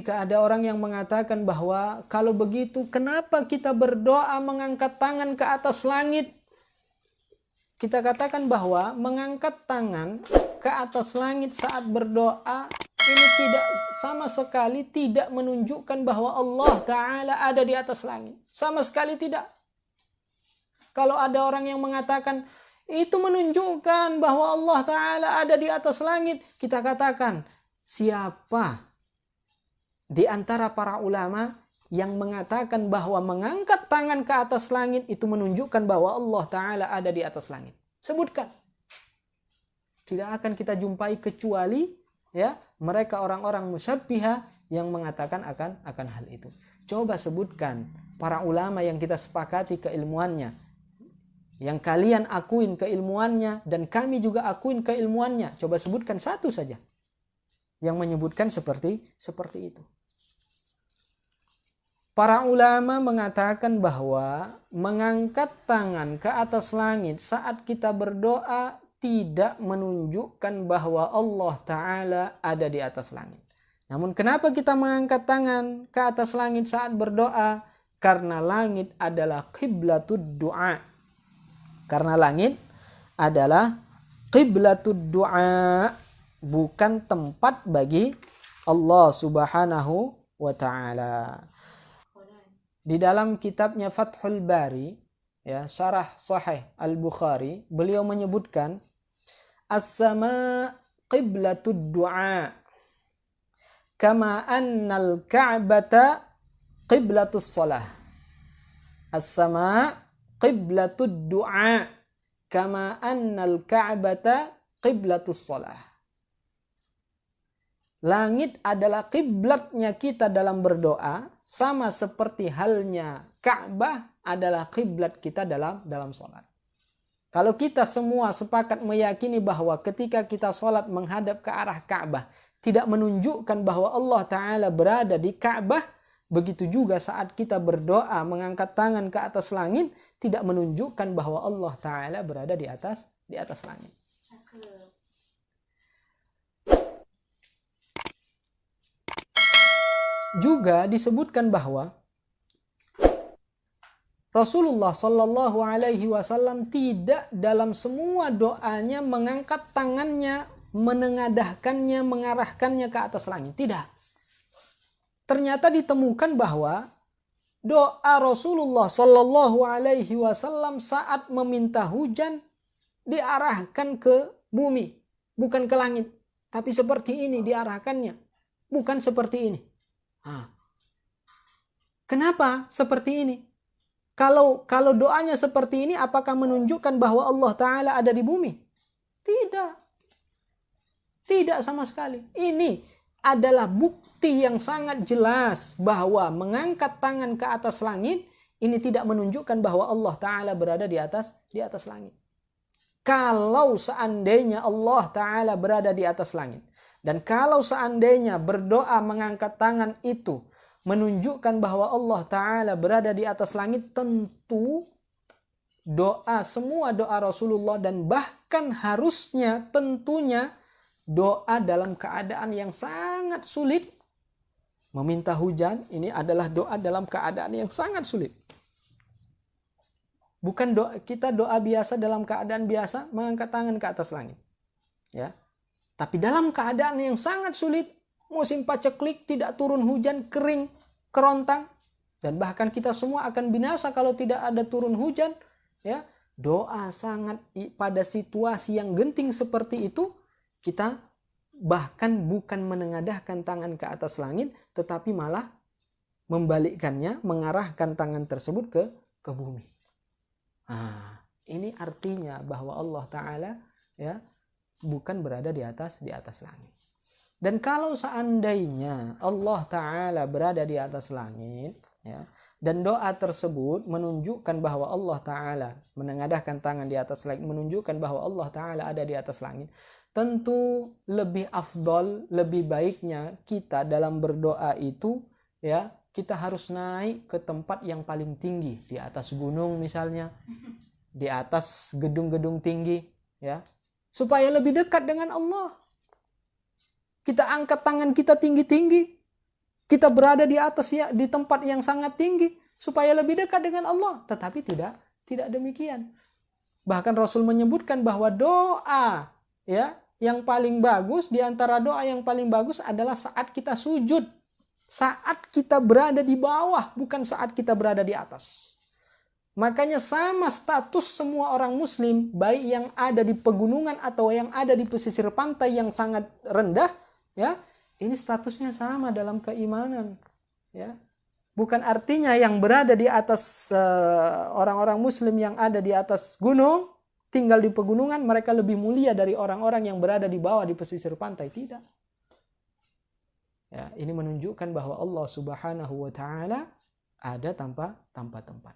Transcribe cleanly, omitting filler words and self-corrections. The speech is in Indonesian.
jika ada orang yang mengatakan bahwa kalau begitu kenapa kita berdoa mengangkat tangan ke atas langit? Kita katakan bahwa mengangkat tangan ke atas langit saat berdoa ini tidak sama sekali tidak menunjukkan bahwa Allah Ta'ala ada di atas langit. Sama sekali tidak. Kalau ada orang yang mengatakan itu menunjukkan bahwa Allah Ta'ala ada di atas langit, kita katakan siapa di antara para ulama yang mengatakan bahwa mengangkat tangan ke atas langit itu menunjukkan bahwa Allah Ta'ala ada di atas langit? Sebutkan. Tidak akan kita jumpai kecuali ya mereka orang-orang musyabbihah yang mengatakan akan hal itu. Coba sebutkan para ulama yang kita sepakati keilmuannya, yang kalian akuin keilmuannya dan kami juga akuin keilmuannya. Coba sebutkan satu saja yang menyebutkan seperti itu. Para ulama mengatakan bahwa mengangkat tangan ke atas langit saat kita berdoa tidak menunjukkan bahwa Allah Ta'ala ada di atas langit. Namun kenapa kita mengangkat tangan ke atas langit saat berdoa? Karena langit adalah qiblatud du'a. Karena langit adalah qiblatud du'a, bukan tempat bagi Allah Subhanahu wa Ta'ala. Di dalam kitabnya Fathul Bari, ya, Syarah Sahih Al-Bukhari, beliau menyebutkan as-sama qiblatud du'a kama annal ka'bata qiblatus shalah. As-sama qiblatud du'a kama annal ka'bata qiblatus shalah. Langit adalah kiblatnya kita dalam berdoa, sama seperti halnya Ka'bah adalah kiblat kita dalam sholat. Kalau kita semua sepakat meyakini bahwa ketika kita sholat menghadap ke arah Ka'bah tidak menunjukkan bahwa Allah Ta'ala berada di Ka'bah, begitu juga saat kita berdoa mengangkat tangan ke atas langit tidak menunjukkan bahwa Allah Ta'ala berada di atas langit. Juga disebutkan bahwa Rasulullah Shallallahu Alaihi Wasallam tidak dalam semua doanya mengangkat tangannya, menengadahkannya, mengarahkannya ke atas langit. Tidak. Ternyata ditemukan bahwa doa Rasulullah Shallallahu Alaihi Wasallam saat meminta hujan diarahkan ke bumi, bukan ke langit. Tapi seperti ini diarahkannya, bukan seperti ini. Kenapa seperti ini? Kalau doanya seperti ini, apakah menunjukkan bahwa Allah Ta'ala ada di bumi? Tidak. Tidak sama sekali. Ini adalah bukti yang sangat jelas bahwa mengangkat tangan ke atas langit ini tidak menunjukkan bahwa Allah Ta'ala berada di atas langit. Kalau seandainya Allah Ta'ala berada di atas langit, dan kalau seandainya berdoa mengangkat tangan itu menunjukkan bahwa Allah Ta'ala berada di atas langit, tentu semua doa Rasulullah dan bahkan harusnya tentunya doa dalam keadaan yang sangat sulit. Meminta hujan ini adalah doa dalam keadaan yang sangat sulit. Bukan doa biasa dalam keadaan biasa mengangkat tangan ke atas langit. Ya. Tapi dalam keadaan yang sangat sulit, musim paceklik, tidak turun hujan, kering, kerontang, dan bahkan kita semua akan binasa kalau tidak ada turun hujan, ya. Doa sangat pada situasi yang genting seperti itu, kita bahkan bukan menengadahkan tangan ke atas langit, tetapi malah membalikkannya, mengarahkan tangan tersebut ke bumi. Ini artinya bahwa Allah Ta'ala ya bukan berada di atas langit. Dan kalau seandainya Allah Ta'ala berada di atas langit, ya, dan doa tersebut menunjukkan bahwa Allah Ta'ala menengadahkan tangan di atas langit, menunjukkan bahwa Allah Ta'ala ada di atas langit, tentu lebih afdol, lebih baiknya kita dalam berdoa itu, ya, kita harus naik ke tempat yang paling tinggi, di atas gunung misalnya, di atas gedung-gedung tinggi, ya, supaya lebih dekat dengan Allah. Kita angkat tangan kita tinggi-tinggi. Kita berada di atas ya, di tempat yang sangat tinggi supaya lebih dekat dengan Allah. Tetapi tidak demikian. Bahkan Rasul menyebutkan bahwa doa ya yang paling bagus, di antara doa yang paling bagus adalah saat kita sujud. Saat kita berada di bawah, bukan saat kita berada di atas. Makanya sama status semua orang muslim, baik yang ada di pegunungan atau yang ada di pesisir pantai yang sangat rendah, ya, ini statusnya sama dalam keimanan, ya. Bukan artinya yang berada di atas orang-orang muslim yang ada di atas gunung, tinggal di pegunungan, mereka lebih mulia dari orang-orang yang berada di bawah di pesisir pantai. Tidak. Ya, ini menunjukkan bahwa Allah Subhanahu wa taala ada tanpa tempat.